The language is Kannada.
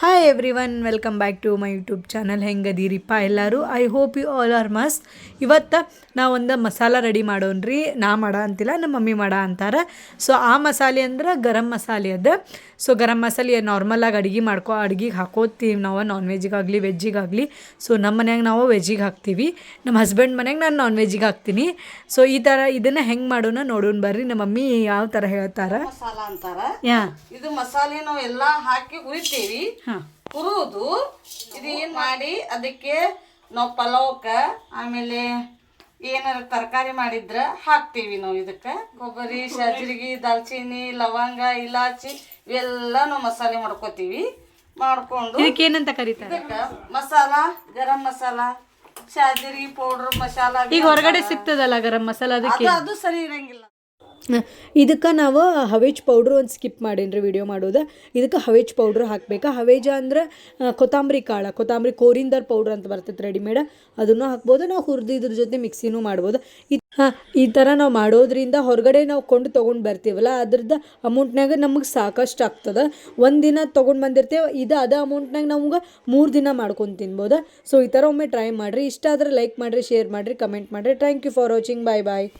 Hi everyone, welcome back to my YouTube channel. ಹೆಂಗದೀರಿಪ್ಪ ಎಲ್ಲರೂ? I hope you all are must. ಇವತ್ತು ಒಂದು ಮಸಾಲ ರೆಡಿ ಮಾಡೋನ್ರಿ. ನಾ ಮಾಡ ಅಂತಿಲ್ಲ, ನಮ್ಮ ಮಮ್ಮಿ ಮಾಡ ಅಂತಾರೆ. ಸೊ ಆ ಮಸಾಲೆ ಅಂದ್ರೆ ಗರಂ ಮಸಾಲೆ ಅದು. ಸೊ ಗರಂ ಮಸಾಲೆ ನಾರ್ಮಲಾಗಿ ಅಡುಗೆಗೆ ಹಾಕೋತೀವಿ ನಾವು, ನಾನ್ ವೆಜ್ಜಿಗಾಗಲಿ ವೆಜ್ಜಿಗಾಗಲಿ. ಸೊ ನಮ್ಮ ಮನ್ಯಾಗ ನಾವು ವೆಜ್ಜಿಗೆ ಹಾಕ್ತೀವಿ, ನಮ್ಮ ಹಸ್ಬೆಂಡ್ ಮನ್ಯಾಗ ನಾನು ನಾನ್ ವೆಜ್ಜಿಗೆ ಹಾಕ್ತೀನಿ. ಸೊ ಈ ಥರ ಇದನ್ನು ಹೆಂಗೆ ಮಾಡೋಣ ನೋಡೋಣ ಬರ್ರಿ. ನಮ್ಮ ಮಮ್ಮಿ ಯಾವ ಥರ ಹೇಳ್ತಾರೆ. ಮಸಾಲ ಅಂತಾರ. ಇದು ಮಸಾಲೆ ನಾವು ಎಲ್ಲ ಹಾಕಿ ಹುರಿತೀವಿ. ಹುರಿದು ಇದು ಏನ್ ಮಾಡಿ ಅದಕ್ಕೆ ನಾವು ಪಲಾವ್ಕ ಆಮೇಲೆ ಏನಾರ ತರಕಾರಿ ಮಾಡಿದ್ರ ಹಾಕ್ತೀವಿ ನಾವು. ಇದಕ್ಕೆ ಕೊಬ್ಬರಿ, ಸಜ್ಜಿಗೆ, ದಾಲ್ಚಿನ್ನಿ, ಲವಂಗ, ಇಲಾಚಿ ಇವೆಲ್ಲ ನಾವು ಮಸಾಲೆ ಮಾಡ್ಕೋತೀವಿ. ಮಾಡ್ಕೊಂಡು ಏನಂತ ಕರೀತಾರೆ? ಮಸಾಲ, ಗರಂ ಮಸಾಲ, ಶಾಜರಿ ಪೌಡರ್ ಮಸಾಲ. ಈಗ ಹೊರಗಡೆ ಸಿಗ್ತದಲ್ಲ ಗರಂ ಮಸಾಲ, ಅದಕ್ಕೆ ಅದು ಸರಿ ಇರಂಗಿಲ್ಲ. ಇದಕ್ಕೆ ನಾವು ಹವೇಜ್ ಪೌಡ್ರ್ ಒಂದು ಸ್ಕಿಪ್ ಮಾಡೀನಿ ರೀ ವಿಡಿಯೋ ಮಾಡೋದು. ಇದಕ್ಕೆ ಹವೇಜ್ ಪೌಡ್ರ್ ಹಾಕ್ಬೇಕು. ಹವೇಜ ಅಂದ್ರೆ ಕೊತ್ತಂಬರಿ ಕಾಳು, ಕೊತ್ತಂಬರಿ ಕೋರಿಂದರ್ ಪೌಡ್ರ್ ಅಂತ ಬರ್ತೈತೆ ರೆಡಿಮೇಡ್, ಅದನ್ನು ಹಾಕ್ಬೋದು. ನಾವು ಹುರಿದು ಇದ್ರ ಜೊತೆ ಮಿಕ್ಸಿನೂ ಮಾಡ್ಬೋದು. ಈ ಥರ ನಾವು ಮಾಡೋದ್ರಿಂದ ಹೊರಗಡೆ ನಾವು ತೊಗೊಂಡು ಬರ್ತೀವಲ್ಲ, ಅದ್ರದ್ದು ಅಮೌಂಟ್ನಾಗ ನಮಗೆ ಸಾಕಷ್ಟು ಆಗ್ತದೆ. ಒಂದಿನ ತೊಗೊಂಡು ಬಂದಿರ್ತೇವೆ, ಅದೇ ಅಮೌಂಟ್ನಾಗ ನಮ್ಗೆ 3 ದಿನ ಮಾಡ್ಕೊಂಡು ತಿನ್ಬೋದು. ಸೊ ಈ ಥರ ಒಮ್ಮೆ ಟ್ರೈ ಮಾಡಿರಿ. ಇಷ್ಟ ಆದರೆ ಲೈಕ್ ಮಾಡಿರಿ, ಶೇರ್ ಮಾಡಿರಿ, ಕಮೆಂಟ್ ಮಾಡಿರಿ. Thank you for watching. Bye bye.